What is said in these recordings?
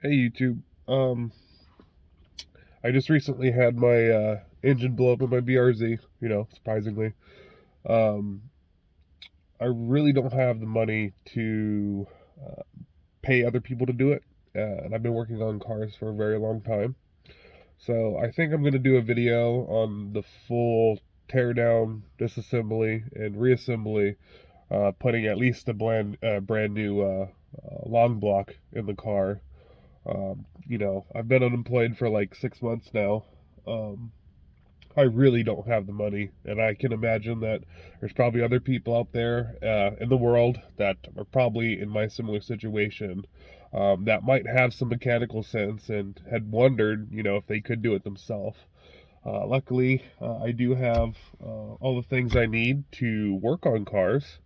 Hey YouTube. I just recently had my engine blow up in my BRZ, surprisingly. Um, I really don't have the money to uh, pay other people to do it. And I've been working on cars for a very long time. So I think I'm going to do a video on the full tear down, disassembly, and reassembly, putting at least a brand new long block in the car. I've been unemployed for like 6 months now. Um, I really don't have the money, and I can imagine that there's probably other people out there in the world that are probably in my similar situation, that might have some mechanical sense and had wondered, if they could do it themselves. Luckily, I do have all the things I need to work on cars,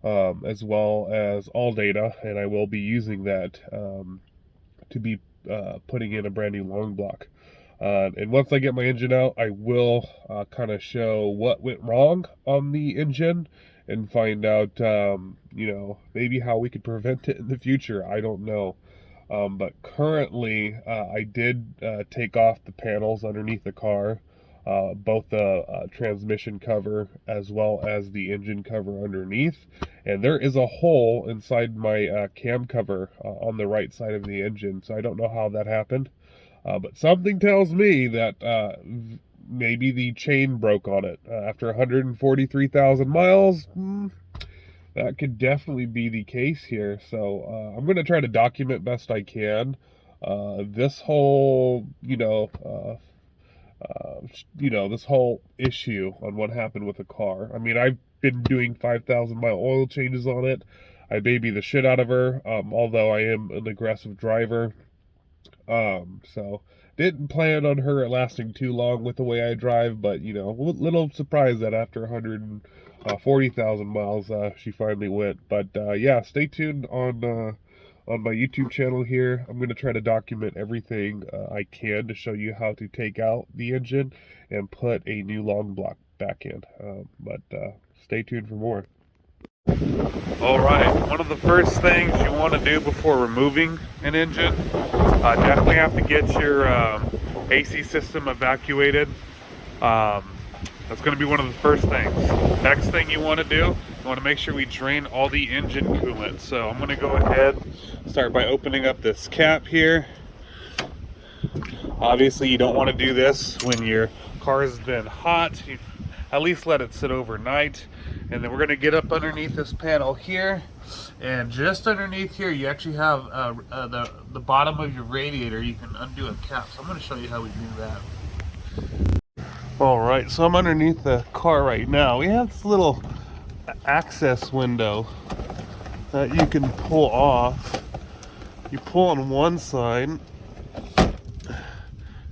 as well as all data, and I will be using that to be putting in a brand new long block. And once I get my engine out, I will kind of show what went wrong on the engine and find out, maybe how we could prevent it in the future. I don't know. But currently, I did take off the panels underneath the car, both the transmission cover as well as the engine cover underneath. And there is a hole inside my cam cover on the right side of the engine, so I don't know how that happened. But something tells me that maybe the chain broke on it. After 143,000 miles, that could definitely be the case here. So I'm going to try to document best I can this whole, this whole issue on what happened with the car. I mean, I've been doing 5,000 mile oil changes on it. I baby the shit out of her, although I am an aggressive driver. So didn't plan on her lasting too long with the way I drive, but little surprised that after 140,000 miles, she finally went. But yeah, stay tuned on my YouTube channel here. I'm going to try to document everything I can to show you how to take out the engine and put a new long block back in. But stay tuned for more. All right, one of the first things you want to do before removing an engine, definitely have to get your AC system evacuated. That's going to be one of the first things. Next thing you want to do, you want to make sure we drain all the engine coolant. So I'm going to go ahead, start by opening up this cap here. Obviously you don't want to do this when your car has been hot. You at least let it sit overnight. And then we're going to get up underneath this panel here, and just underneath here you actually have the bottom of your radiator. You can undo a cap, so I'm going to show you how we do that. Alright, so I'm underneath the car right now. We have this little access window that you can pull off. You pull on one side,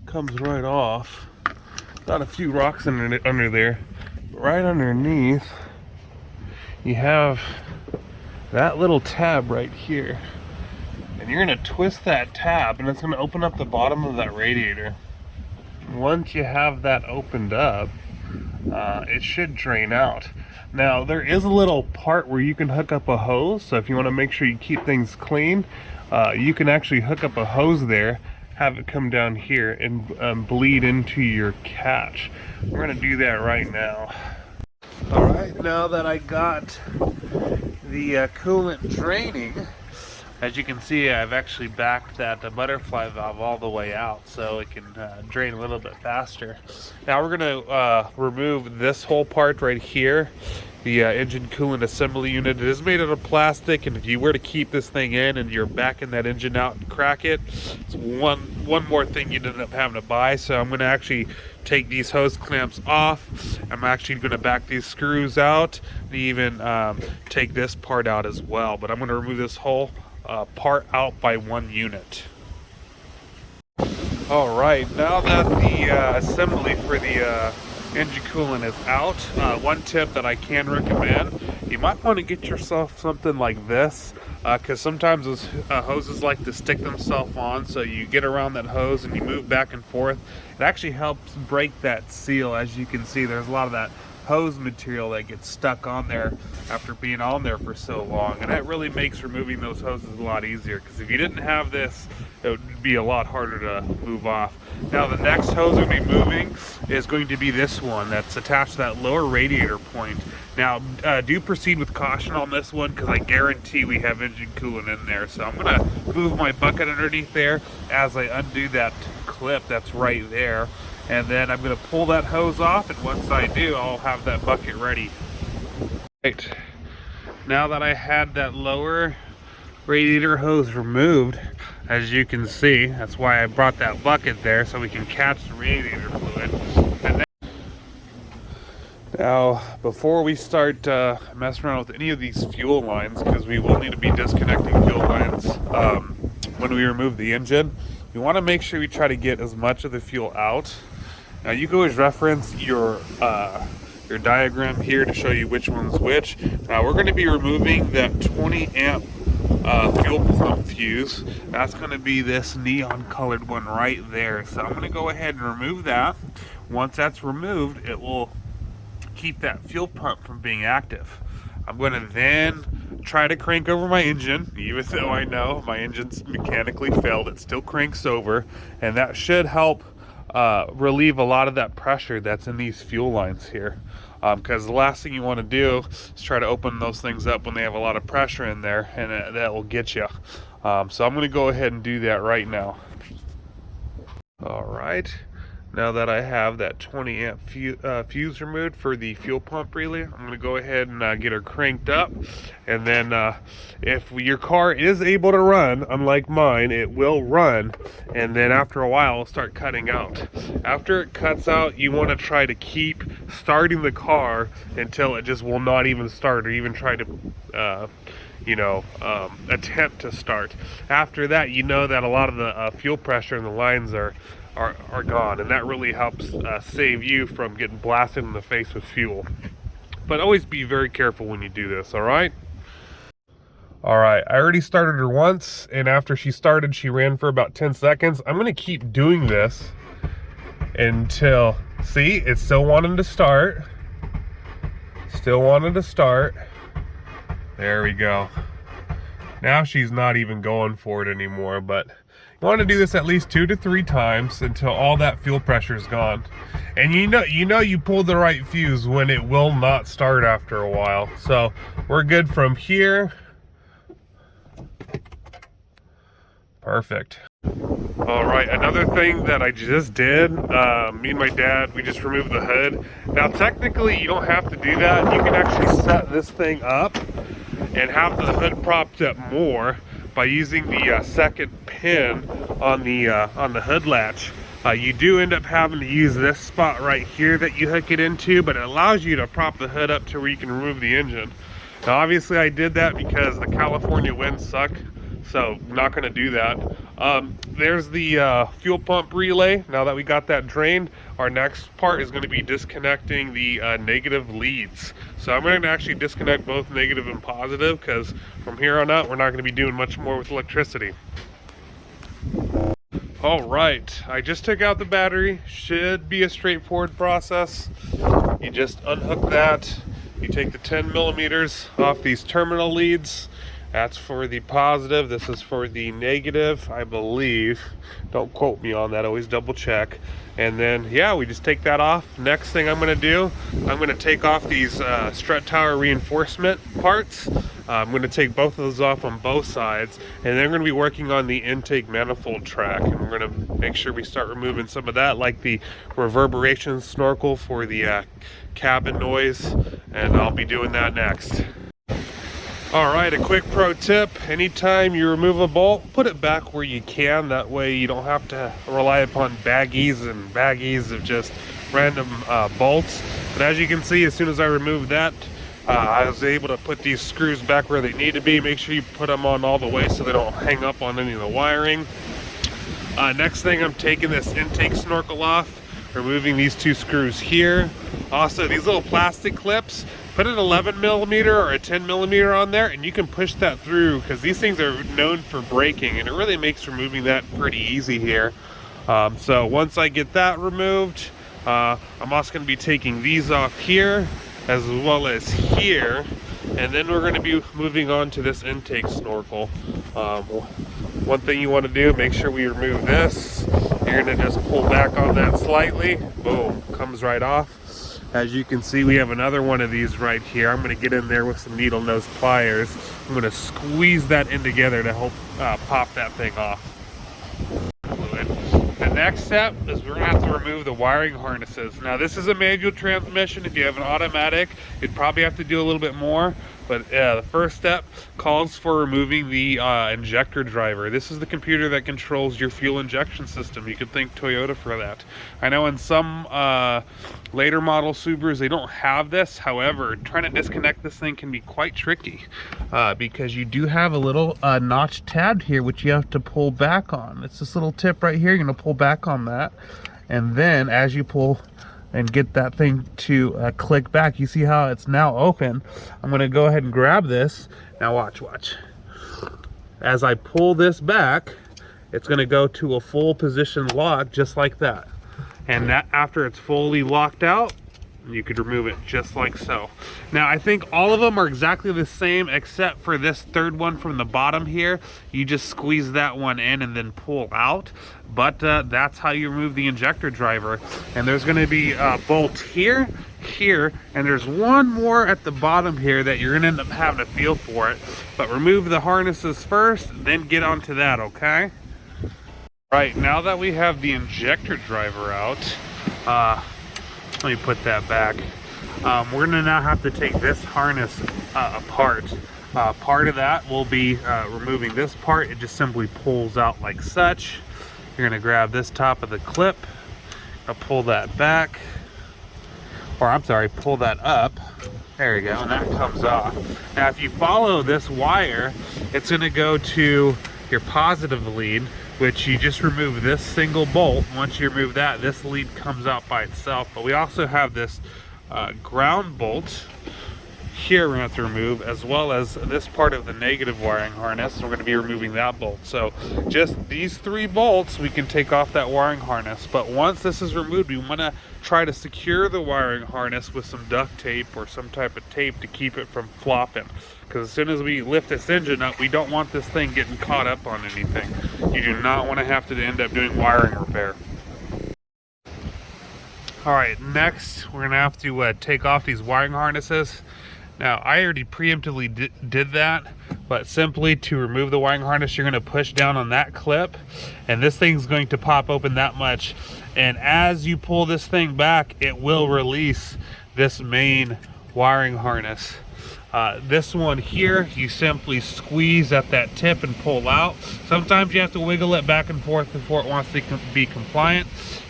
comes right off. Got a few rocks under there. Right underneath, you have that little tab right here, and you're going to twist that tab and it's going to open up the bottom of that radiator. Once you have that opened up, it should drain out. Now there is a little part where you can hook up a hose, so if you want to make sure you keep things clean, you can actually hook up a hose there, have it come down here and bleed into your catch. We're going to do that right now. Alright, now that I got the coolant draining, as you can see, I've actually backed that butterfly valve all the way out so it can drain a little bit faster. Now we're going to remove this whole part right here, the engine coolant assembly unit. It is made out of plastic, and if you were to keep this thing in and you're backing that engine out and crack it, it's one more thing you'd end up having to buy. So I'm going to actually take these hose clamps off. I'm actually going to back these screws out and even take this part out as well. But I'm going to remove this whole part out by one unit. Alright, now that the assembly for the engine coolant is out, one tip that I can recommend, you might want to get yourself something like this, because sometimes those hoses like to stick themselves on, so you get around that hose and you move back and forth. It actually helps break that seal. As you can see, there's a lot of that hose material that gets stuck on there after being on there for so long, and that really makes removing those hoses a lot easier, because if you didn't have this, it would be a lot harder to move off. Now the next hose we'll be moving is going to be this one that's attached to that lower radiator point. Now do proceed with caution on this one, because I guarantee we have engine coolant in there. So I'm gonna move my bucket underneath there as I undo that clip that's right there, and then I'm gonna pull that hose off, and once I do, I'll have that bucket ready. Right, now that I had that lower radiator hose removed, as you can see, that's why I brought that bucket there, so we can catch the radiator fluid. And then, now before we start messing around with any of these fuel lines, because we will need to be disconnecting fuel lines when we remove the engine, we want to make sure we try to get as much of the fuel out. Now you can always reference your diagram here to show you which one's which. Now we're going to be removing that 20 amp fuel pump fuse. That's going to be this neon colored one right there. So I'm going to go ahead and remove that. Once that's removed, it will keep that fuel pump from being active. I'm going to then try to crank over my engine. Even though I know my engine's mechanically failed, it still cranks over, and that should help relieve a lot of that pressure that's in these fuel lines here, because the last thing you want to do is try to open those things up when they have a lot of pressure in there, and that will get you. So I'm going to go ahead and do that right now. All right, now that I have that 20 amp fuse removed for the fuel pump relay, I'm going to go ahead and get her cranked up. And then if your car is able to run, unlike mine, it will run. And then after a while, it'll start cutting out. After it cuts out, you want to try to keep starting the car until it just will not even start, or even try to attempt to start. After that, you know that a lot of the fuel pressure in the lines are gone, and that really helps save you from getting blasted in the face with fuel. But always be very careful when you do this. All right, I already started her once, and after she started, she ran for about 10 seconds. I'm going to keep doing this until, see, it's still wanting to start. There we go. Now she's not even going for it anymore, but you want to do this at least 2 to 3 times until all that fuel pressure is gone. And you know you pulled the right fuse when it will not start after a while. So we're good from here. Perfect. All right, another thing that I just did, me and my dad, we just removed the hood. Now technically you don't have to do that. You can actually set this thing up and have the hood propped up more by using the second pin on the hood latch. You do end up having to use this spot right here that you hook it into, but it allows you to prop the hood up to where you can remove the engine. Now obviously I did that because the California winds suck, so I'm not going to do that. There's the fuel pump relay. Now that we got that drained, our next part is going to be disconnecting the negative leads. So I'm going to actually disconnect both negative and positive, because from here on out we're not going to be doing much more with electricity. All right, I just took out the battery. Should be a straightforward process. You just unhook that. You take the 10 millimeters off these terminal leads. That's for the positive. This is for the negative, I believe. Don't quote me on that, always double check. And then, yeah, we just take that off. Next thing I'm gonna do, I'm gonna take off these strut tower reinforcement parts. I'm gonna take both of those off on both sides. And then we're gonna be working on the intake manifold track. And we're gonna make sure we start removing some of that, like the reverberation snorkel for the cabin noise. And I'll be doing that next. All right, a quick pro tip: anytime you remove a bolt, put it back where you can. That way you don't have to rely upon baggies and baggies of just random bolts. But as you can see, as soon as I removed that, I was able to put these screws back where they need to be. Make sure you put them on all the way so they don't hang up on any of the wiring. Next thing, I'm taking this intake snorkel off, removing these 2 screws here. Also, these little plastic clips, put an 11 millimeter or a 10 millimeter on there, and you can push that through, because these things are known for breaking, and it really makes removing that pretty easy here. So once I get that removed, I'm also going to be taking these off here as well as here, and then we're going to be moving on to this intake snorkel. One thing you want to do, make sure we remove this. You're going to just pull back on that slightly. Boom, comes right off. As you can see, we have another one of these right here. I'm going to get in there with some needle nose pliers. I'm going to squeeze that in together to help pop that thing off. The next step is we're going to have to remove the wiring harnesses. Now this is a manual transmission. If you have an automatic, you'd probably have to do a little bit more. But the first step calls for removing the injector driver. This is the computer that controls your fuel injection system. You could thank Toyota for that. I know in some later model Subarus, they don't have this. However, trying to disconnect this thing can be quite tricky because you do have a little notch tab here, which you have to pull back on. It's this little tip right here. You're going to pull back on that. And then as you pull and get that thing to click back, you see how it's now open. I'm going to go ahead and grab this. Now watch. As I pull this back, it's going to go to a full position lock just like that. And that, after it's fully locked out, you could remove it just like so. Now I think all of them are exactly the same except for this third one from the bottom here. You just squeeze that one in and then pull out. But that's how you remove the injector driver. And there's going to be a bolt here, and there's one more at the bottom here that you're going to end up having to feel for it. But remove the harnesses first, then get onto that, okay? Right, now that we have the injector driver out, let me put that back. We're gonna now have to take this harness apart. Part of that will be removing this part. It just simply pulls out like such. You're gonna grab this top of the clip, pull that back, or I'm sorry, pull that up. There you go, and that comes off. Now if you follow this wire, it's gonna go to your positive lead, which you just remove this single bolt. Once you remove that, this lead comes out by itself. But we also have this ground bolt here we're going to have to remove, as well as this part of the negative wiring harness. We're going to be removing that bolt. So just these 3 bolts, we can take off that wiring harness. But once this is removed, we want to try to secure the wiring harness with some duct tape or some type of tape to keep it from flopping. Because as soon as we lift this engine up, we don't want this thing getting caught up on anything. You do not want to have to end up doing wiring repair. Alright, next we're going to have to take off these wiring harnesses. Now, I already preemptively did that, but simply to remove the wiring harness, you're going to push down on that clip, and this thing's going to pop open that much. And as you pull this thing back, it will release this main wiring harness. This one here, you simply squeeze at that tip and pull out. Sometimes you have to wiggle it back and forth before it wants to be compliant.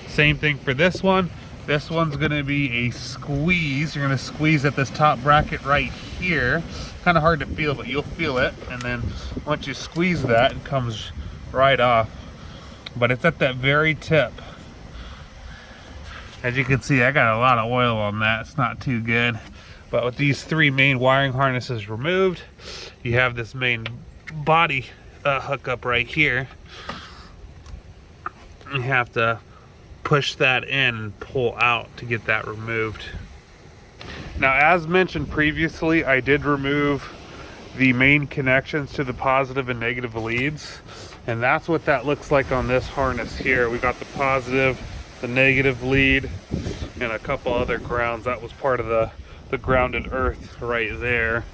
Same thing for this one. This one's going to be a squeeze. You're going to squeeze at this top bracket right here. Kind of hard to feel, but you'll feel it. And then once you squeeze that, it comes right off. But it's at that very tip. As you can see, I got a lot of oil on that. It's not too good. But with these 3 main wiring harnesses removed, you have this main body hookup right here. You have to push that in and pull out to get that removed. Now, as mentioned previously, I did remove the main connections to the positive and negative leads, and that's what that looks like on this harness here. We got the positive, the negative lead, and a couple other grounds. That was part of the grounded earth right there.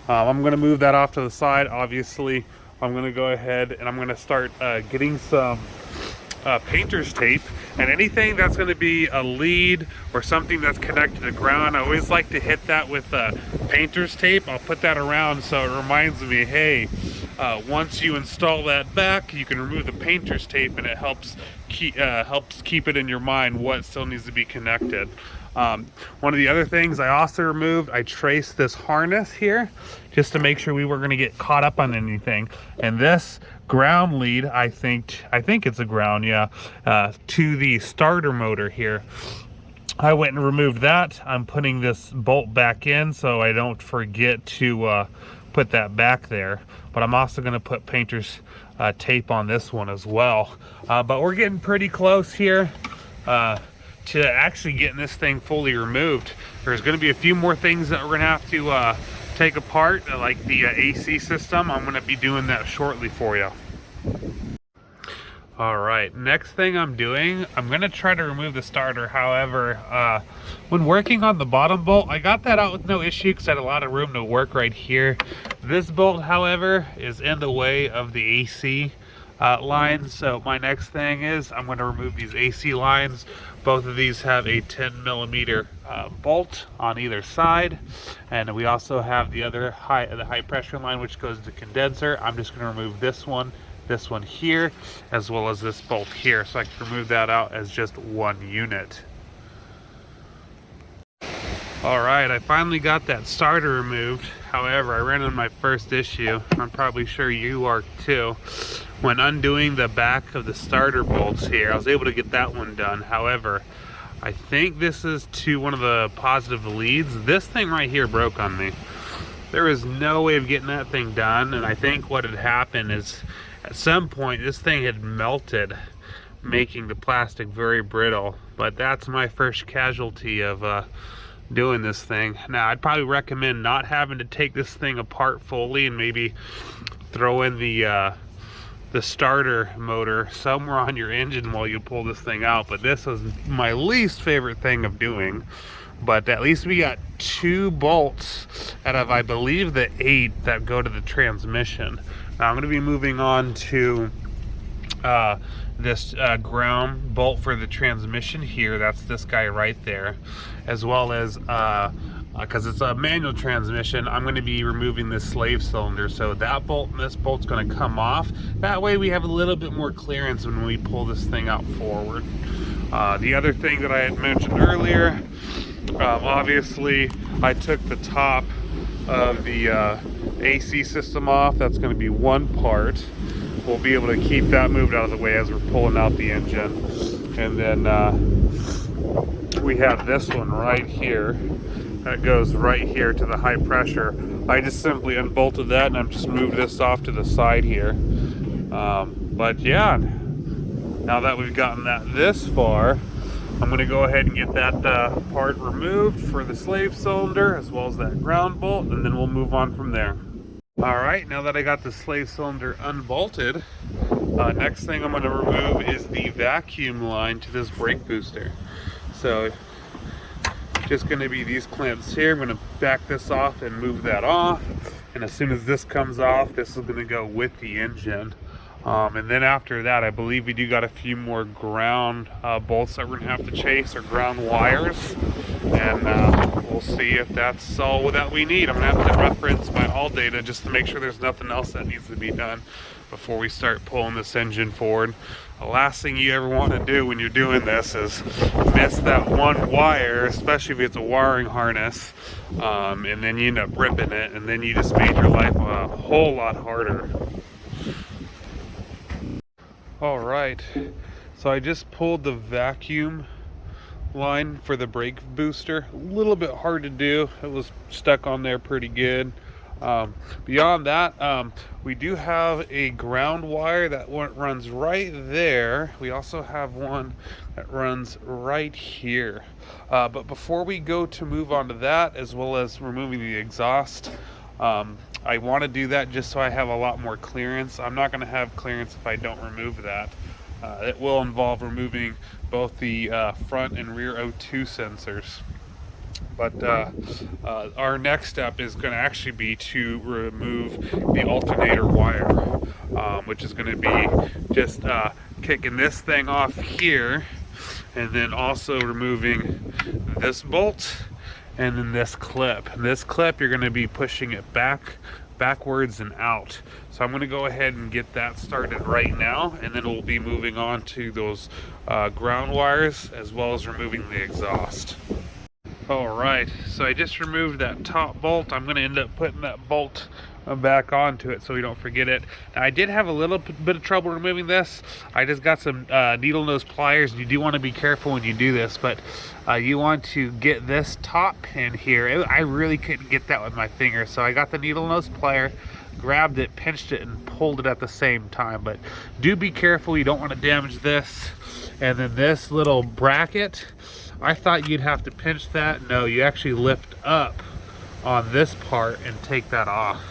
I'm going to move that off to the side. Obviously, I'm going to go ahead and I'm going to start getting some painter's tape, and anything that's going to be a lead or something that's connected to ground, I always like to hit that with painter's tape. I'll put that around so it reminds me, hey, once you install that back, you can remove the painter's tape, and it helps keep it in your mind what still needs to be connected. One of the other things I also removed, I traced this harness here just to make sure we weren't going to get caught up on anything. And this ground lead, I think it's a ground, yeah, to the starter motor here. I went and removed that. I'm putting this bolt back in so I don't forget to put that back there. But I'm also going to put painter's tape on this one as well. But we're getting pretty close here. to actually getting this thing fully removed. There's going to be a few more things that we're going to have to take apart, like the AC system. I'm going to be doing that shortly for you. All right, next thing I'm doing, I'm going to try to remove the starter. However, when working on the bottom bolt, I got that out with no issue because I had a lot of room to work right here. This bolt, however, is in the way of the AC lines. So my next thing is I'm going to remove these AC lines. Both of these have a 10mm bolt on either side, and we also have the other high pressure line which goes to the condenser. I'm just going to remove this one here, as well as this bolt here, so I can remove that out as just one unit. Alright, I finally got that starter removed. However, I ran into my first issue. I'm probably sure you are too. When undoing the back of the starter bolts here, I was able to get that one done. However, I think this is to one of the positive leads. This thing right here broke on me. There is no way of getting that thing done, and I think what had happened is at some point this thing had melted, making the plastic very brittle. But that's my first casualty of doing this thing. Now, I'd probably recommend not having to take this thing apart fully and maybe throw in the starter motor somewhere on your engine while you pull this thing out. But this was my least favorite thing of doing. But at least we got 2 bolts out of, I believe, the 8 that go to the transmission. Now I'm going to be moving on to this ground bolt for the transmission here. That's this guy right there, as well as because it's a manual transmission, I'm going to be removing this slave cylinder. So that bolt and this bolt's going to come off. That way we have a little bit more clearance when we pull this thing out forward. The other thing that I had mentioned earlier, obviously I took the top of the AC system off. That's going to be one part. We'll be able to keep that moved out of the way as we're pulling out the engine. And then we have this one right here that goes right here to the high pressure. I just simply unbolted that and I've just moved this off to the side here. But yeah, now that we've gotten that this far, I'm going to go ahead and get that part removed for the slave cylinder, as well as that ground bolt, and then we'll move on from there. Alright, now that I got the slave cylinder unbolted, next thing I'm going to remove is the vacuum line to this brake booster. So, just going to be these clamps here. I'm going to back this off and move that off, and as soon as this comes off, this is going to go with the engine. And then after that, I believe we do got a few more ground bolts that we're going to have to chase, or ground wires, and we'll see if that's all that we need. I'm going to have to reference my all data just to make sure there's nothing else that needs to be done before we start pulling this engine forward. The last thing you ever want to do when you're doing this is miss that one wire, especially if it's a wiring harness, and then you end up ripping it, and then you just made your life a whole lot harder. Alright, so I just pulled the vacuum line for the brake booster. A little bit hard to do. It was stuck on there pretty good. Beyond that, we do have a ground wire that runs right there. We also have one that runs right here. But before we go to move on to that, as well as removing the exhaust, I want to do that just so I have a lot more clearance. I'm not going to have clearance if I don't remove that. It will involve removing both the front and rear O2 sensors. But our next step is going to actually be to remove the alternator wire, which is going to be just kicking this thing off here, and then also removing this bolt and then this clip. This clip, you're going to be pushing it backwards and out. So I'm going to go ahead and get that started right now, and then we'll be moving on to those ground wires, as well as removing the exhaust. Alright, so I just removed that top bolt. I'm going to end up putting that bolt back onto it so we don't forget it. Now, I did have a little bit of trouble removing this. I just got some needle nose pliers. You do want to be careful when you do this, but you want to get this top pin here. I really couldn't get that with my finger, so I got the needle nose plier. grabbed it, pinched it, and pulled it at the same time. But do be careful, you don't want to damage this. And then this little bracket, I thought you'd have to pinch that. No, you actually lift up on this part and take that off.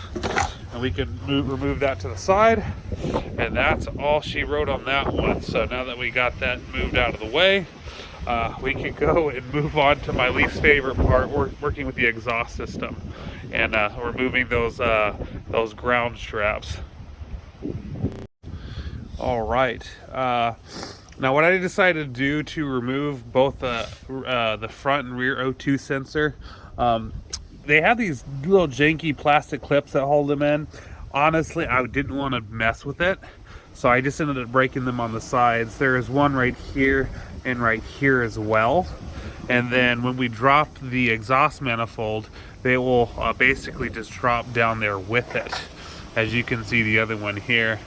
And we can remove that to the side. And that's all she wrote on that one. So now that we got that moved out of the way, we can go and move on to my least favorite part, working with the exhaust system and removing those ground straps. All right. Now what I decided to do to remove both the front and rear O2 sensor, they have these little janky plastic clips that hold them in. Honestly, I didn't want to mess with it, so I just ended up breaking them on the sides. There is one right here and right here as well. And then when we drop the exhaust manifold, they will basically just drop down there with it. As you can see, the other one here.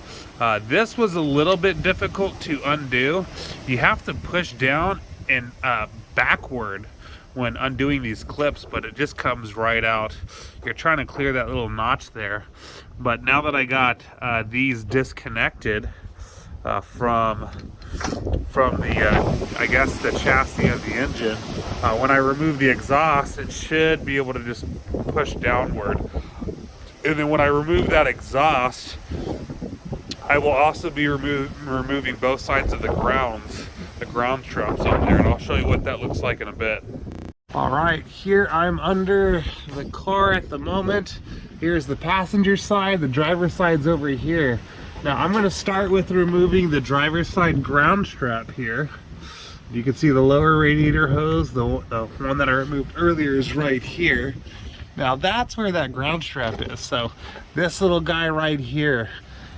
This was a little bit difficult to undo. You have to push down and backward when undoing these clips, but it just comes right out. You're trying to clear that little notch there. But now that I got these disconnected from the, I guess, the chassis of the engine, when I remove the exhaust, it should be able to just push downward. And then when I remove that exhaust, I will also be removing both sides of the ground straps on there, and I'll show you what that looks like in a bit. All right, here I'm under the car at the moment. Here's the passenger side, the driver's side's over here. Now I'm gonna start with removing the driver's side ground strap here. You can see the lower radiator hose, the one that I removed earlier is right here. Now that's where that ground strap is. So this little guy right here.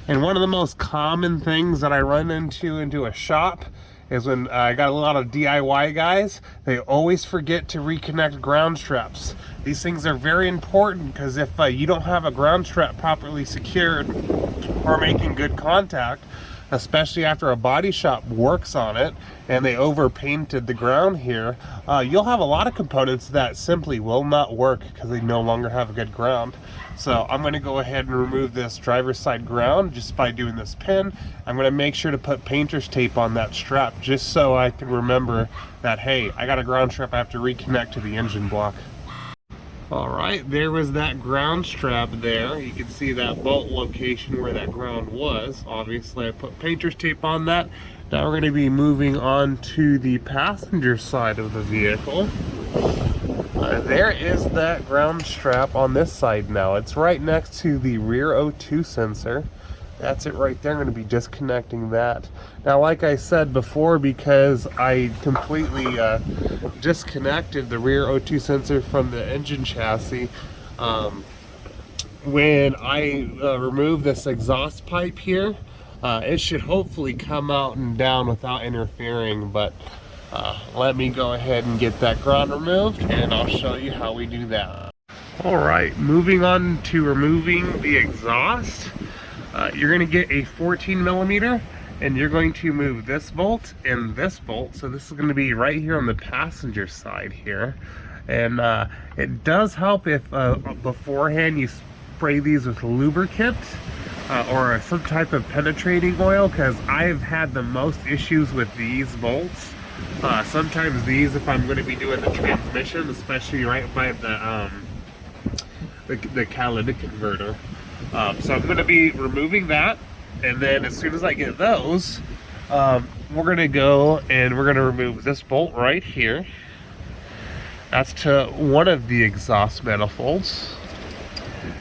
And one of the most common things that I run into a shop is when I got a lot of DIY guys, they always forget to reconnect ground straps. These things are very important because if you don't have a ground strap properly secured or making good contact, especially after a body shop works on it and they over painted the ground here, you'll have a lot of components that simply will not work because they no longer have a good ground. So I'm going to go ahead and remove this driver's side ground just by doing this pin. I'm going to make sure to put painter's tape on that strap just so I can remember that, hey, I got a ground strap I have to reconnect to the engine block. Alright, there was that ground strap there. You can see that bolt location where that ground was. Obviously I put painter's tape on that. Now we're going to be moving on to the passenger side of the vehicle. There is that ground strap on this side now. It's right next to the rear O2 sensor. That's it right there. I'm going to be disconnecting that. Now, like I said before, because I completely disconnected the rear O2 sensor from the engine chassis, when I remove this exhaust pipe here, it should hopefully come out and down without interfering, but let me go ahead and get that ground removed and I'll show you how we do that. Alright, moving on to removing the exhaust. You're going to get a 14 millimeter and you're going to move this bolt and this bolt. So this is going to be right here on the passenger side here. And it does help if beforehand you spray these with lubricant or some type of penetrating oil, because I've had the most issues with these bolts. Sometimes these, if I'm going to be doing the transmission, especially right by the catalytic converter. So I'm going to be removing that, and then as soon as I get those, we're going to go and we're going to remove this bolt right here. That's to one of the exhaust manifolds.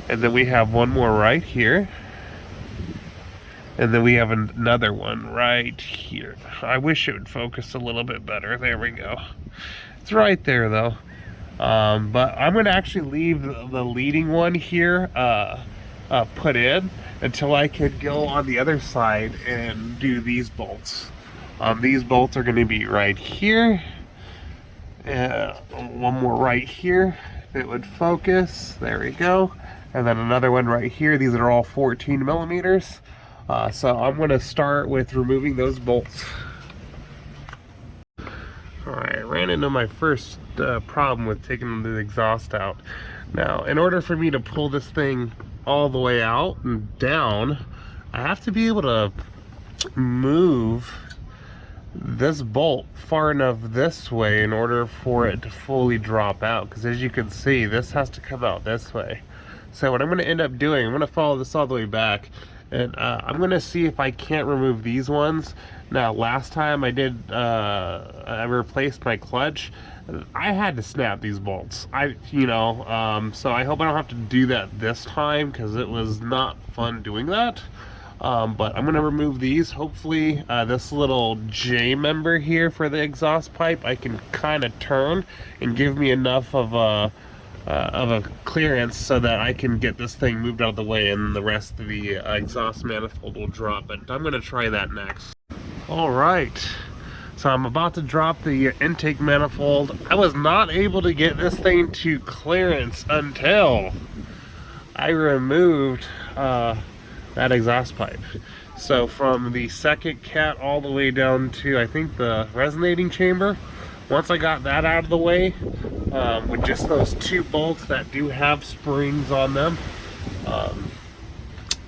And then we have one more right here. And then we have another one right here. I wish it would focus a little bit better. There we go. It's right there though. But I'm going to actually leave the leading one here put in until I can go on the other side and do these bolts. These bolts are going to be right here. One more right here. If it would focus. There we go. And then another one right here. These are all 14 millimeters. So I'm going to start with removing those bolts. Alright, I ran into my first problem with taking the exhaust out. Now, in order for me to pull this thing all the way out and down, I have to be able to move this bolt far enough this way in order for it to fully drop out, because as you can see, this has to come out this way. So what I'm going to end up doing, I'm going to follow this all the way back, and I'm going to see if I can't remove these ones. Now last time I did, I replaced my clutch, I had to snap these bolts. So I hope I don't have to do that this time, because it was not fun doing that. But I'm going to remove these. Hopefully this little J member here for the exhaust pipe I can kind of turn and give me enough of a clearance so that I can get this thing moved out of the way, and the rest of the exhaust manifold will drop. But I'm going to try that next. Alright, so I'm about to drop the intake manifold. I was not able to get this thing to clearance until I removed that exhaust pipe. So from the second cat all the way down to, I think, the resonating chamber, once I got that out of the way, with just those two bolts that do have springs on them,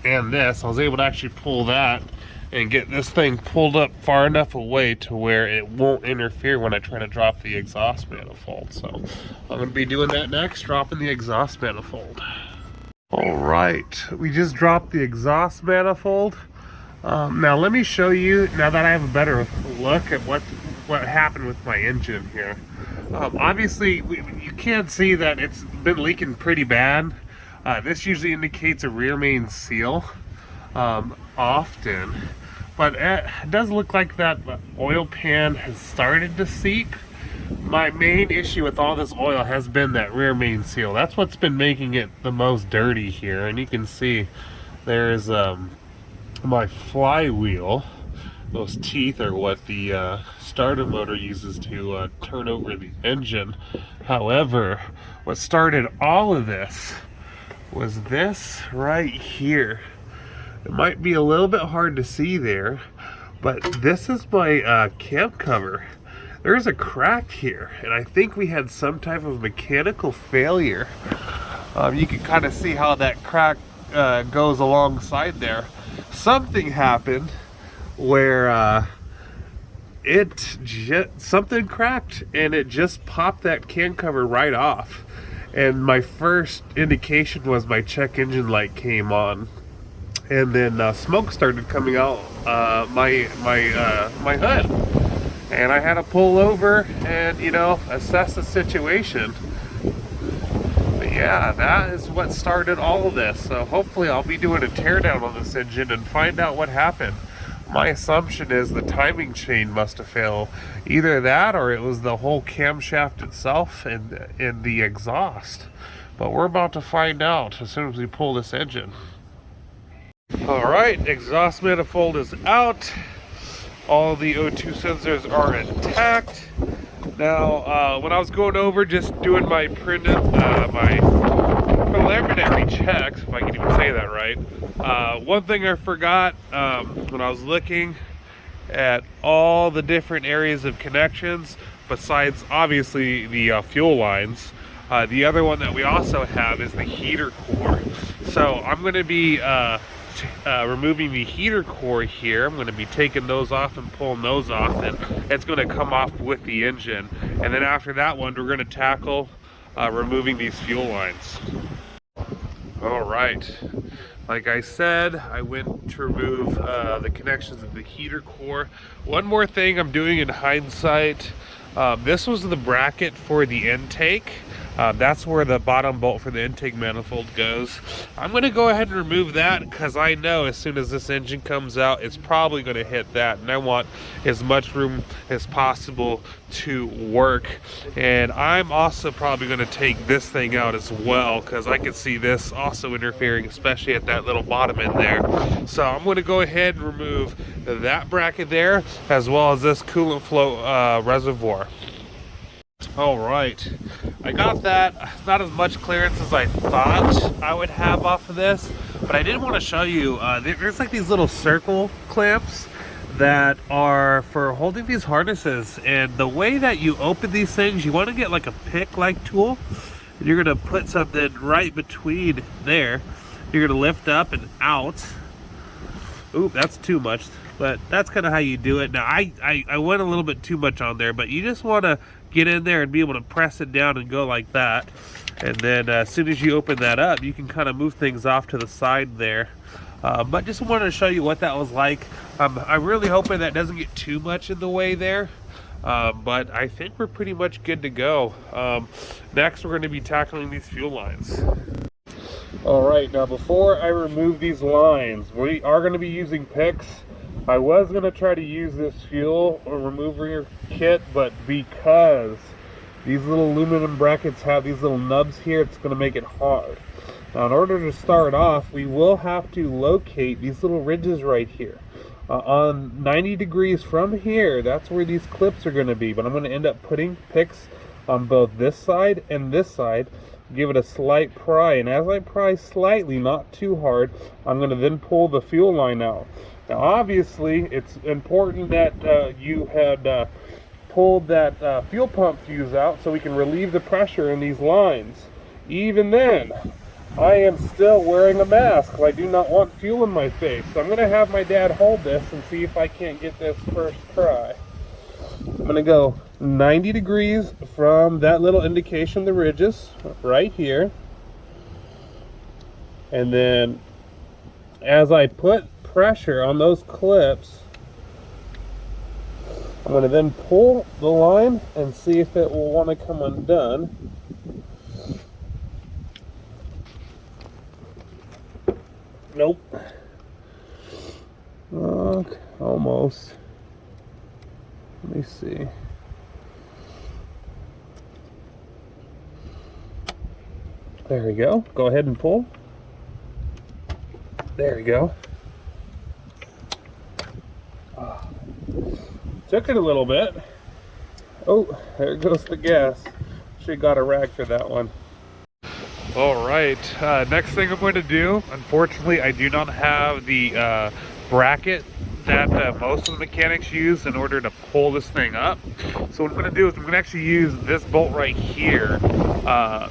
and this, I was able to actually pull that and get this thing pulled up far enough away to where it won't interfere when I try to drop the exhaust manifold. So I'm going to be doing that next, dropping the exhaust manifold. Alright, we just dropped the exhaust manifold. Now let me show you, now that I have a better look at what happened with my engine here. Obviously, you can see that it's been leaking pretty bad. This usually indicates a rear main seal, often. But it does look like that oil pan has started to seep. My main issue with all this oil has been that rear main seal. That's what's been making it the most dirty here. And you can see there's my flywheel. Those teeth are what the starter motor uses to turn over the engine. However, what started all of this was this right here. It might be a little bit hard to see there, but this is my cam cover. There's a crack here, and I think we had some type of mechanical failure. You can kind of see how that crack goes alongside there. Something happened where something cracked, and it just popped that can cover right off. And my first indication was my check engine light came on, and then smoke started coming out my hood, and I had to pull over and assess the situation. But yeah, that is what started all of this. So hopefully I'll be doing a teardown on this engine and find out what happened. My assumption is the timing chain must have failed. Either that, or it was the whole camshaft itself and the exhaust. But we're about to find out as soon as we pull this engine. Alright, exhaust manifold is out. All the O2 sensors are intact. Now, when I was going over just doing my my preliminary checks, if I can even say that right, one thing I forgot when I was looking at all the different areas of connections, besides obviously the fuel lines, the other one that we also have is the heater core. So I'm going to be removing the heater core here. I'm going to be taking those off and pulling those off, and it's going to come off with the engine. And then after that one, we're going to tackle removing these fuel lines. Alright, like I said, I went to remove the connections of the heater core. One more thing I'm doing in hindsight, this was the bracket for the intake. That's where the bottom bolt for the intake manifold goes. I'm going to go ahead and remove that, because I know as soon as this engine comes out, it's probably going to hit that, and I want as much room as possible to work. And I'm also probably going to take this thing out as well, because I can see this also interfering, especially at that little bottom end there. So I'm going to go ahead and remove that bracket there, as well as this coolant flow reservoir. Alright, I got that. Not as much clearance as I thought I would have off of this, but I did want to show you, there's like these little circle clamps that are for holding these harnesses, and the way that you open these things, you want to get like a pick like tool, and you're going to put something right between there, You're gonna lift up and out. Oop, that's too much, but that's kind of how you do it. Now, I went a little bit too much on there, but you just want to get in there and be able to press it down and go like that. And then as soon as you open that up, you can kind of move things off to the side there. But just wanted to show you what that was like. I'm really hoping that doesn't get too much in the way there. But I think we're pretty much good to go. Next, we're going to be tackling these fuel lines. All right, now before I remove these lines, we are going to be using picks. I was going to try to use this fuel remover kit, but because these little aluminum brackets have these little nubs here, it's going to make it hard. Now, in order to start off, we will have to locate these little ridges right here. On 90 degrees from here, that's where these clips are going to be, but I'm going to end up putting picks on both this side and this side. Give it a slight pry, and as I pry slightly, not too hard, I'm going to then pull the fuel line out. Now obviously it's important that you had pulled that fuel pump fuse out so we can relieve the pressure in these lines. Even then, I am still wearing a mask. I do not want fuel in my face, so I'm going to have my dad hold this and see if I can't get this first try. I'm going to go 90 degrees from that little indication, the ridges right here, and then as I put pressure on those clips, I'm going to then pull the line and see if it will want to come undone. Nope. Okay, almost. Let me see. There we go. Go ahead and pull. There we go. Took it a little bit. Oh, there goes the gas. Should've got a rag for that one. All right, next thing I'm going to do, unfortunately, I do not have the bracket that most of the mechanics use in order to pull this thing up. So what I'm going to do is I'm going to actually use this bolt right here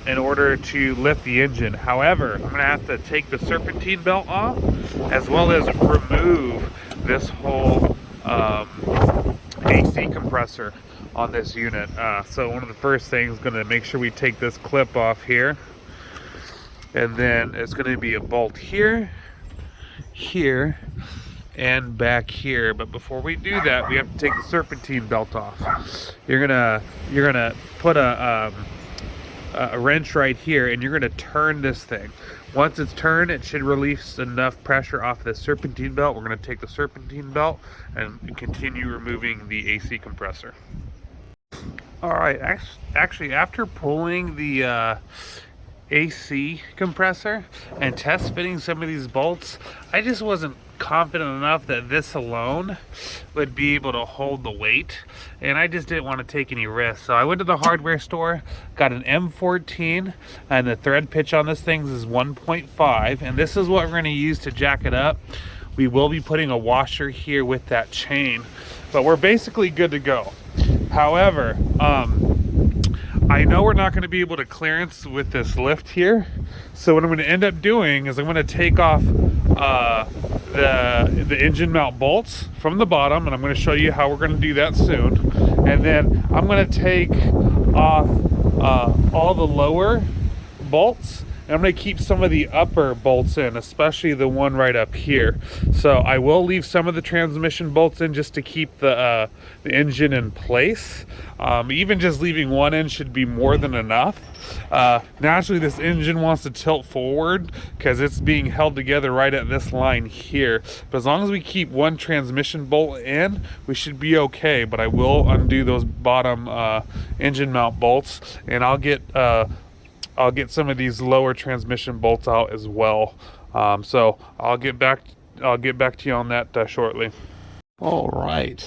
in order to lift the engine. However, I'm going to have to take the serpentine belt off, as well as remove this whole AC compressor on this unit. So one of the first things is going to make sure we take this clip off here. And then it's going to be a bolt here, here, and back here. But before we do that, we have to take the serpentine belt off. You're gonna put a wrench right here, and you're gonna turn this thing. Once it's turned, it should release enough pressure off the serpentine belt. We're gonna take the serpentine belt and continue removing the AC compressor. All right, actually, after pulling the AC compressor and test fitting some of these bolts, I just wasn't confident enough that this alone would be able to hold the weight, and I just didn't want to take any risks. So I went to the hardware store, got an M14, and the thread pitch on this thing is 1.5, and this is what we're going to use to jack it up. We will be putting a washer here with that chain, but we're basically good to go. However, I know we're not going to be able to clearance with this lift here, so what I'm going to end up doing is I'm going to take off the engine mount bolts from the bottom, and I'm going to show you how we're going to do that soon. And then I'm going to take off all the lower bolts, and I'm going to keep some of the upper bolts in, especially the one right up here. So I will leave some of the transmission bolts in just to keep the engine in place. Even just leaving one in should be more than enough. Naturally, this engine wants to tilt forward because it's being held together right at this line here. But as long as we keep one transmission bolt in, we should be okay. But I will undo those bottom engine mount bolts, and I'll get some of these lower transmission bolts out as well. So I'll get back to you on that shortly. All right.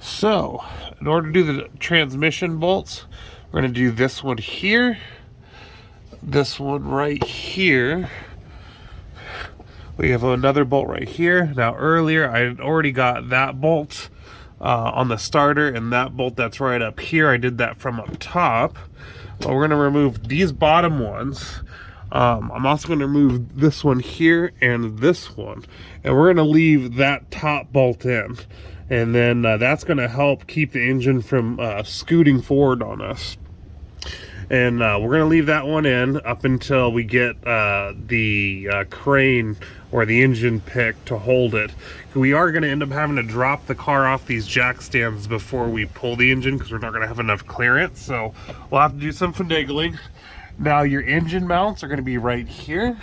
So in order to do the transmission bolts, we're going to do this one here, this one right here. We have another bolt right here. Now earlier I had already got that bolt on the starter, and that bolt that's right up here, I did that from up top. Well, we're going to remove these bottom ones. I'm also going to remove this one here and this one, and we're going to leave that top bolt in, and then that's going to help keep the engine from scooting forward on us. And we're going to leave that one in up until we get the crane or the engine pick to hold it. We are going to end up having to drop the car off these jack stands before we pull the engine because we're not going to have enough clearance, so we'll have to do some finagling. Now your engine mounts are going to be right here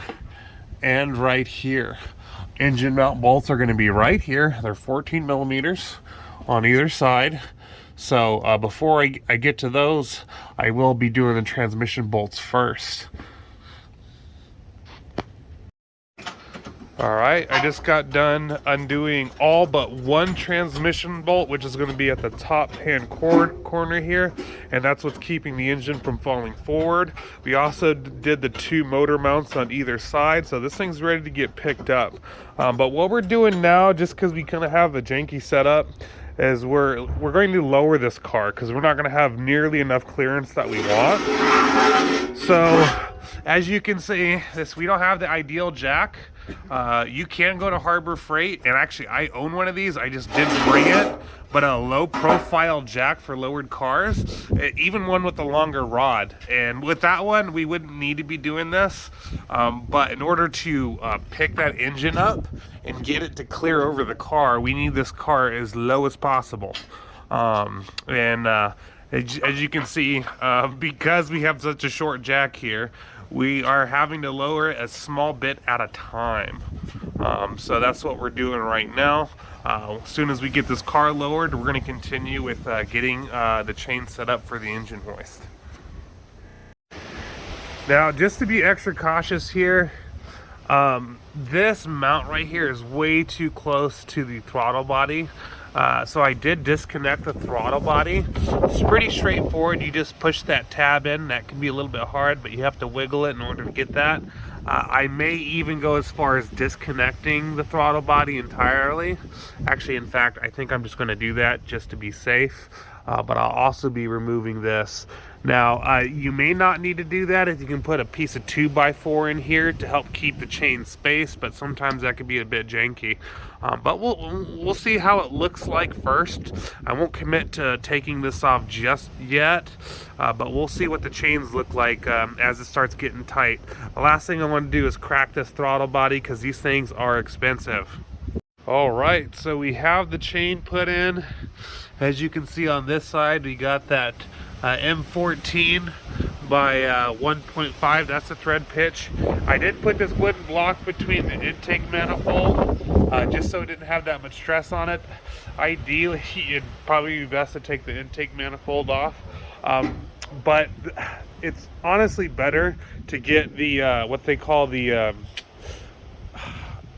and right here. Engine mount bolts are going to be right here. They're 14 millimeters on either side. So before I get to those, I will be doing the transmission bolts first. All right, I just got done undoing all but one transmission bolt, which is going to be at the top hand corner here, and that's what's keeping the engine from falling forward. We also did the 2 motor mounts on either side, so this thing's ready to get picked up. But what we're doing now, just because we kind of have a janky setup, is we're going to lower this car because we're not going to have nearly enough clearance that we want. So as you can see, we don't have the ideal jack. You can go to Harbor Freight, and actually I own one of these. I just didn't bring it, but a low profile jack for lowered cars, even one with a longer rod. And with that one, we wouldn't need to be doing this, but in order to pick that engine up and get it to clear over the car, we need this car as low as possible. As you can see, because we have such a short jack here, we are having to lower it a small bit at a time. So that's what we're doing right now. As soon as we get this car lowered, we're going to continue with getting the chain set up for the engine hoist. Now, just to be extra cautious here, this mount right here is way too close to the throttle body. So I did disconnect the throttle body. It's pretty straightforward. You just push that tab in. That can be a little bit hard, but you have to wiggle it in order to get that. I may even go as far as disconnecting the throttle body entirely. Actually, in fact, I think I'm just going to do that just to be safe. But I'll also be removing this. Now, you may not need to do that if you can put a piece of 2x4 in here to help keep the chain spaced, but sometimes that could be a bit janky. But we'll see how it looks like first. I won't commit to taking this off just yet, but we'll see what the chains look like as it starts getting tight. The last thing I want to do is crack this throttle body because these things are expensive. All right, so we have the chain put in. As you can see on this side, we got that M14 by 1.5. That's the thread pitch. I did put this wooden block between the intake manifold just so it didn't have that much stress on it. Ideally, it'd probably be best to take the intake manifold off, but it's honestly better to get the what they call the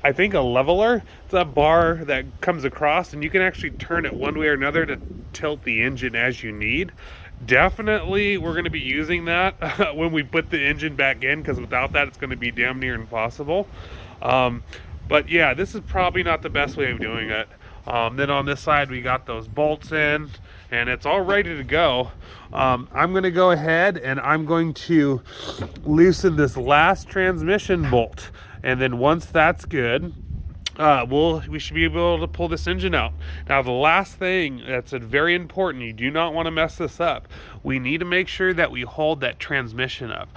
I think a leveler. It's a bar that comes across and you can actually turn it one way or another to tilt the engine as you need. Definitely we're going to be using that when we put the engine back in, because without that it's going to be damn near impossible. But yeah, this is probably not the best way of doing it. Then on this side we got those bolts in and it's all ready to go. I'm going to go ahead and I'm going to loosen this last transmission bolt, and then once that's good, we should be able to pull this engine out. Now, the last thing that's very important, you do not want to mess this up. We need to make sure that we hold that transmission up,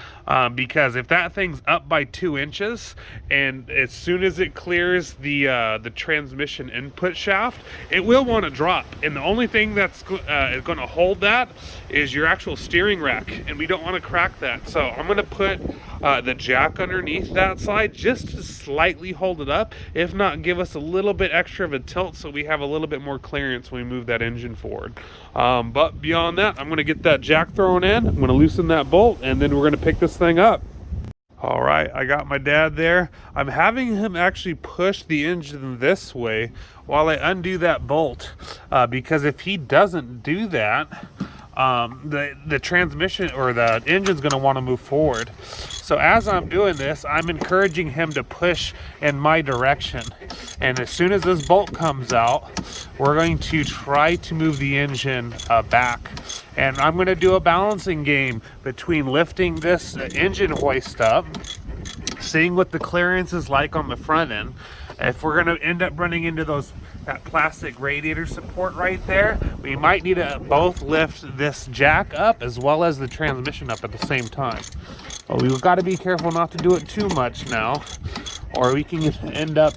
because if that thing's up by 2 inches, and as soon as it clears the transmission input shaft, it will want to drop. And the only thing that's going to hold that is your actual steering rack, and we don't want to crack that. So I'm going to put the jack underneath that side just to slightly hold it up, if not give us a little bit extra of a tilt so we have a little bit more clearance when we move that engine forward. But beyond that, I'm going to get that jack thrown in, I'm going to loosen that bolt, and then we're going to pick this thing up. All right, I got my dad there. I'm having him actually push the engine this way while I undo that bolt, because if he doesn't do that, the transmission or the engine's going to want to move forward. So as I'm doing this, I'm encouraging him to push in my direction. And as soon as this bolt comes out, we're going to try to move the engine back. And I'm going to do a balancing game between lifting this engine hoist up seeing what the clearance is like on the front end. If we're going to end up running into that plastic radiator support right there, we might need to both lift this jack up as well as the transmission up at the same time. But we've got to be careful not to do it too much now, or we can end up,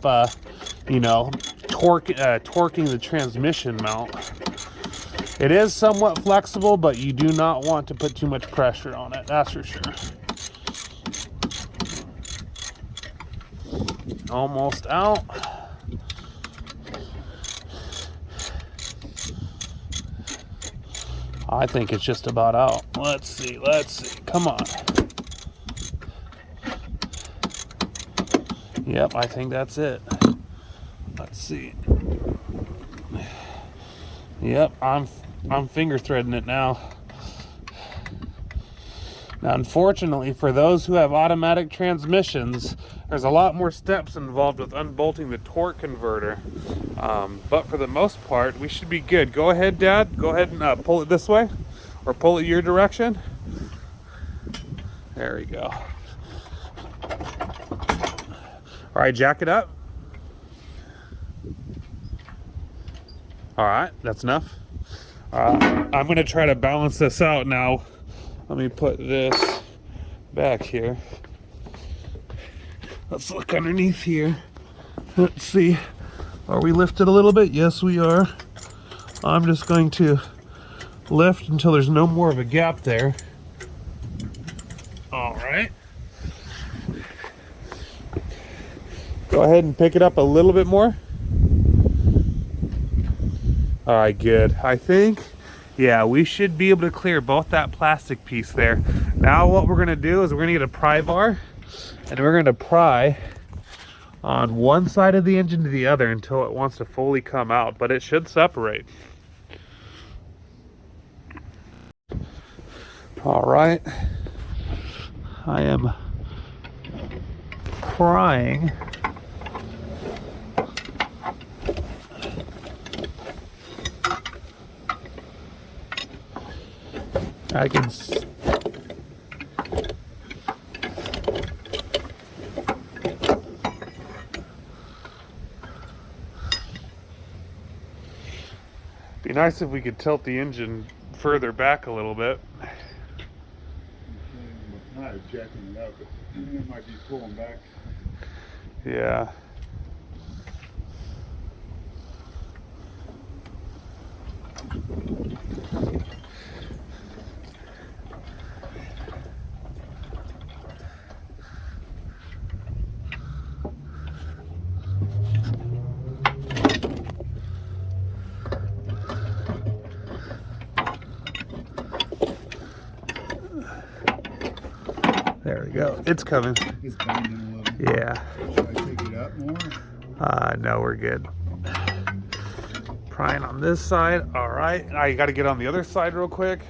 you know, torquing the transmission mount. It is somewhat flexible, but you do not want to put too much pressure on it, that's for sure. Almost out. I think it's just about out. Let's see, come on. Yep, I think that's it. Let's see. Yep, I'm finger threading it now. Now, unfortunately, for those who have automatic transmissions, there's a lot more steps involved with unbolting the torque converter. But for the most part, we should be good. Go ahead, Dad. Go ahead and pull it this way, or pull it your direction. There we go. All right, jack it up. All right, that's enough. I'm gonna try to balance this out now. Let me put this back here. Let's look underneath here. Let's see. Are we lifted a little bit? Yes, we are. I'm just going to lift until there's no more of a gap there. All right. Go ahead and pick it up a little bit more. All right, good. I think, yeah, we should be able to clear both that plastic piece there. Now what we're gonna do is we're gonna get a pry bar, and we're gonna pry on one side of the engine to the other until it wants to fully come out, but it should separate. All right, I am prying. I can be nice if we could tilt the engine further back a little bit. Not ejecting it up, but it might be pulling back. Yeah. There we go. It's coming. It's bending a little. Yeah. Should I take it up more? No, we're good. Prying on this side. All right. Now you got to get on the other side real quick.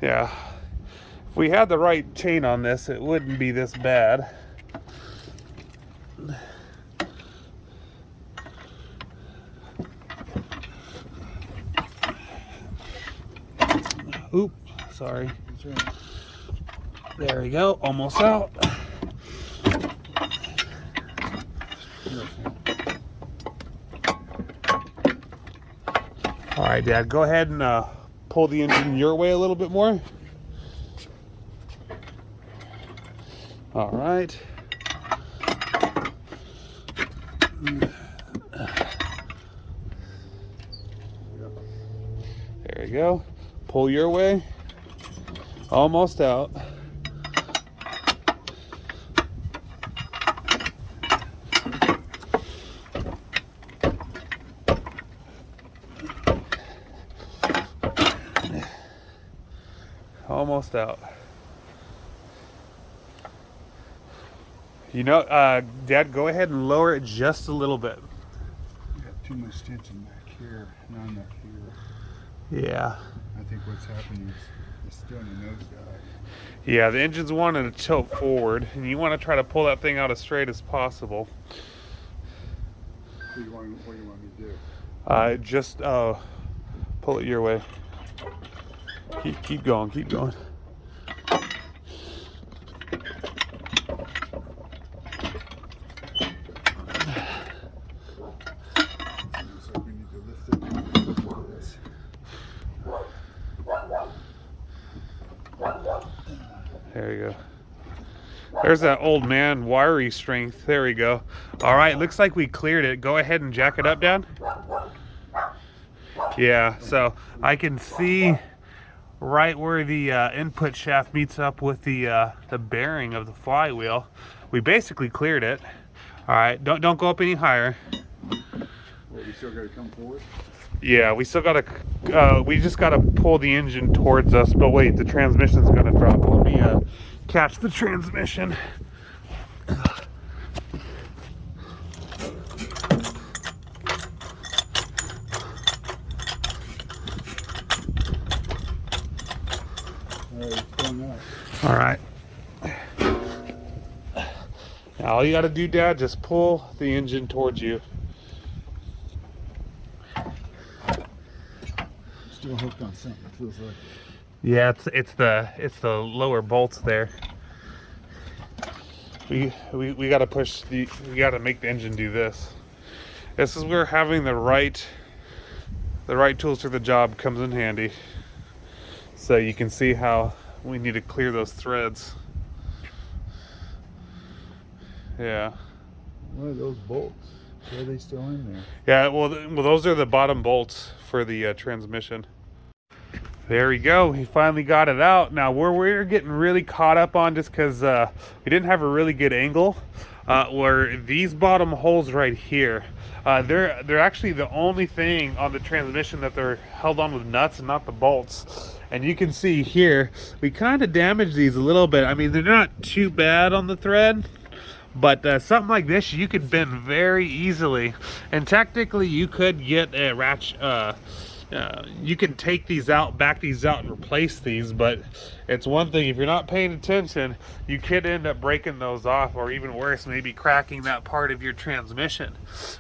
Yeah. If we had the right chain on this, it wouldn't be this bad. Oop, sorry. That's right. There we go, almost out. All right, Dad, go ahead and pull the engine your way a little bit more. All right. There you go. Pull your way. Almost out. Almost out. You know, Dad, go ahead and lower it just a little bit. Got too much tension back here, not enough here. Yeah. I think what's happening is it's still in the nosedive. Yeah, the engine's wanting to tilt forward, and you want to try to pull that thing out as straight as possible. What do you want me to do? Just pull it your way. Keep going, keep going. There you go. There's that old man wiry strength. There we go. All right, looks like we cleared it. Go ahead and jack it up, Dad. Yeah, so I can see right where the input shaft meets up with the bearing of the flywheel. We basically cleared it. All right, don't go up any higher. Well, we still got to come forward. Yeah, we still gotta. We just gotta pull the engine towards us. But wait, the transmission's gonna drop. Let me catch the transmission. All right. Now all you gotta do, Dad, just pull the engine towards you. Still hooked on something. It feels like. Yeah, it's the lower bolts there. We gotta push we gotta make the engine do this. This is where having the right tools for the job comes in handy. So you can see how we need to clear those threads. Yeah. What are those bolts? Are they still in there? Yeah, well those are the bottom bolts for the transmission. There we go. We finally got it out. Now we're getting really caught up on just because we didn't have a really good angle. Where these bottom holes right here, they're actually the only thing on the transmission that they're held on with nuts and not the bolts. And you can see here, we kind of damaged these a little bit. I mean, they're not too bad on the thread, but something like this you could bend very easily. And technically you could get a ratchet, you can take these out, back these out and replace these, but it's one thing, if you're not paying attention, you could end up breaking those off, or even worse, maybe cracking that part of your transmission.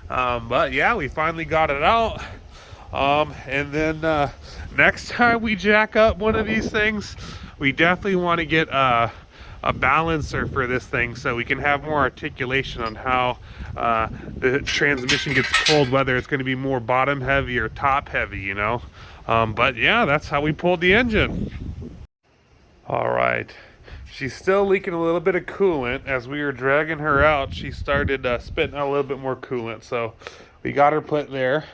But yeah, we finally got it out. And then next time we jack up one of these things, we definitely want to get a balancer for this thing so we can have more articulation on how the transmission gets pulled, whether it's going to be more bottom heavy or top heavy, you know. But yeah, that's how we pulled the engine. All right, she's still leaking a little bit of coolant. As we were dragging her out, she started spitting out a little bit more coolant, so we got her put there.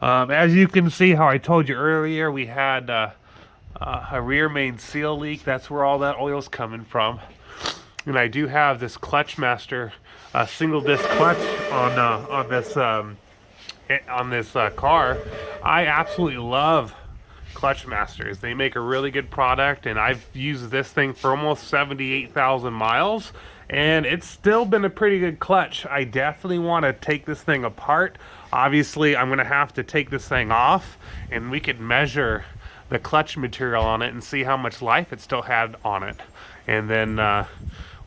As you can see, how I told you earlier, we had a rear main seal leak. That's where all that oil's coming from. And I do have this Clutch Master single disc clutch on this car. I absolutely love Clutch Masters. They make a really good product, and I've used this thing for almost 78,000 miles, and it's still been a pretty good clutch. I definitely want to take this thing apart. Obviously, I'm going to have to take this thing off, and we could measure the clutch material on it and see how much life it still had on it, and then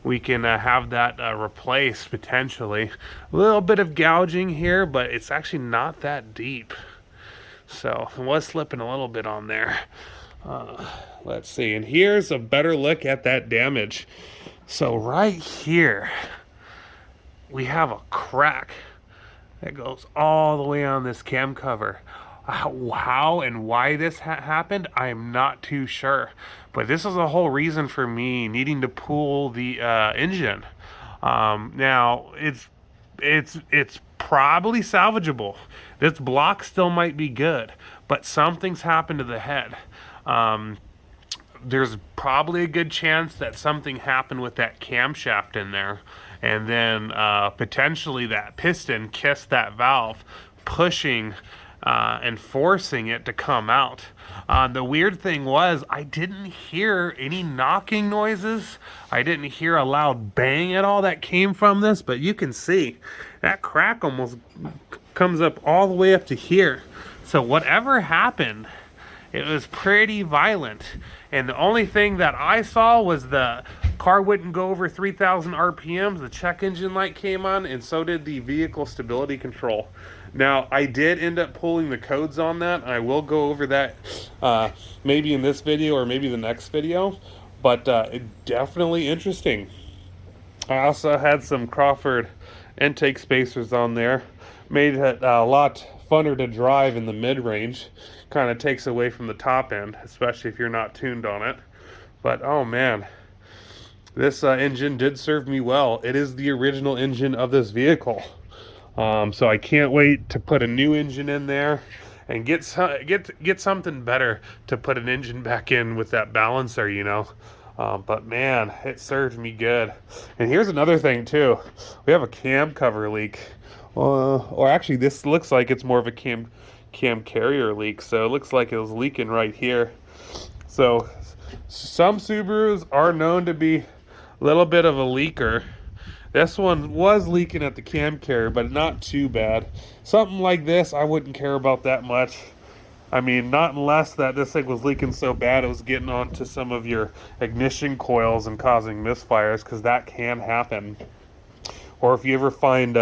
we can have that replaced potentially. A little bit of gouging here, but it's actually not that deep, so it was slipping a little bit on there. Let's see, and here's a better look at that damage. So right here we have a crack that goes all the way on this cam cover. How and why this happened, I'm not too sure, but this is a whole reason for me needing to pull the engine. Now it's probably salvageable. This block still might be good, but something's happened to the head. There's probably a good chance that something happened with that camshaft in there, and then potentially that piston kissed that valve, pushing and forcing it to come out. The weird thing was, I didn't hear any knocking noises. I didn't hear a loud bang at all that came from this, but you can see that crack almost comes up all the way up to here. So whatever happened, it was pretty violent. And the only thing that I saw was the car wouldn't go over 3,000 RPMs, the check engine light came on, and so did the vehicle stability control. Now, I did end up pulling the codes on that. I will go over that maybe in this video or maybe the next video, but definitely interesting. I also had some Crawford intake spacers on there. Made it a lot funner to drive in the mid-range. Kind of takes away from the top end, especially if you're not tuned on it. But oh man, This engine did serve me well. It is the original engine of this vehicle. So I can't wait to put a new engine in there and get something better to put an engine back in with that balancer, you know. But man, it served me good. And here's another thing too. We have a cam cover leak. Or actually, this looks like it's more of a cam carrier leak. So it looks like it was leaking right here. So some Subarus are known to be a little bit of a leaker. This one was leaking at the cam carrier, but not too bad. Something like this, I wouldn't care about that much. I mean, not unless that this thing was leaking so bad it was getting onto some of your ignition coils and causing misfires, because that can happen. Or if you ever find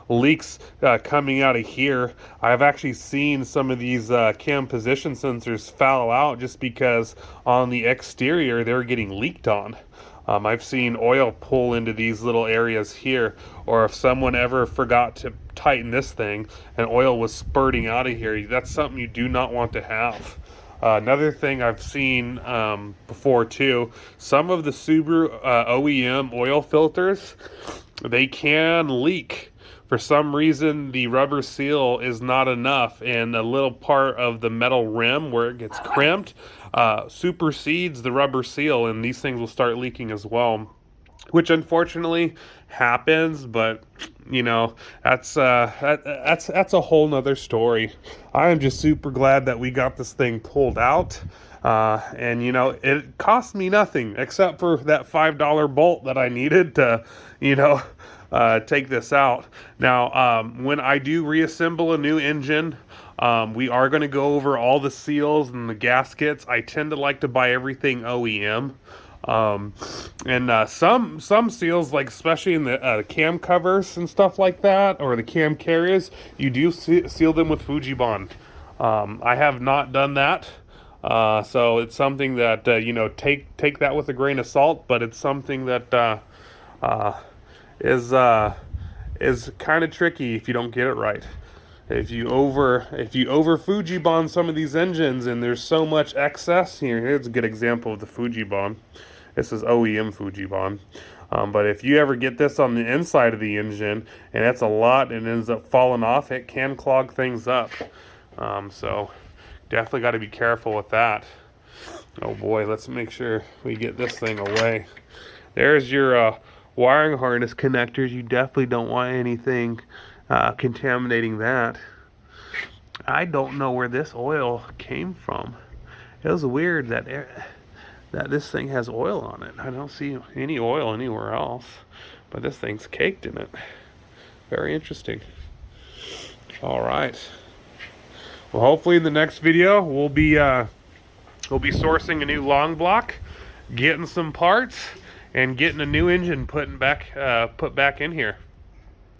leaks coming out of here, I've actually seen some of these cam position sensors foul out just because on the exterior they're getting leaked on. I've seen oil pull into these little areas here, or if someone ever forgot to tighten this thing and oil was spurting out of here, that's something you do not want to have. Another thing I've seen before too, some of the Subaru OEM oil filters, they can leak. For some reason, the rubber seal is not enough, and a little part of the metal rim where it gets crimped supersedes the rubber seal, and these things will start leaking as well, which unfortunately happens. But you know, that's a whole nother story. I am just super glad that we got this thing pulled out. And you know, it cost me nothing except for that $5 bolt that I needed to, you know, take this out. Now, when I do reassemble a new engine, we are going to go over all the seals and the gaskets. I tend to like to buy everything OEM. And some seals, like especially in the cam covers and stuff like that, or the cam carriers, you do seal them with Fujibond. I have not done that. So it's something that you know, take that with a grain of salt, but it's something that is kind of tricky if you don't get it right. If you over Fujibond some of these engines and there's so much excess, here's a good example of the Fujibond. This is OEM Fujibond. But if you ever get this on the inside of the engine and it's a lot and ends up falling off, it can clog things up. So definitely got to be careful with that. Oh boy, let's make sure we get this thing away. There's your wiring harness connectors. You definitely don't want anything contaminating that. I don't know where this oil came from. It was weird that this thing has oil on it. I don't see any oil anywhere else, but this thing's caked in it. Very interesting. All right. Well, hopefully in the next video we'll be sourcing a new long block, getting some parts, and getting a new engine put back in here.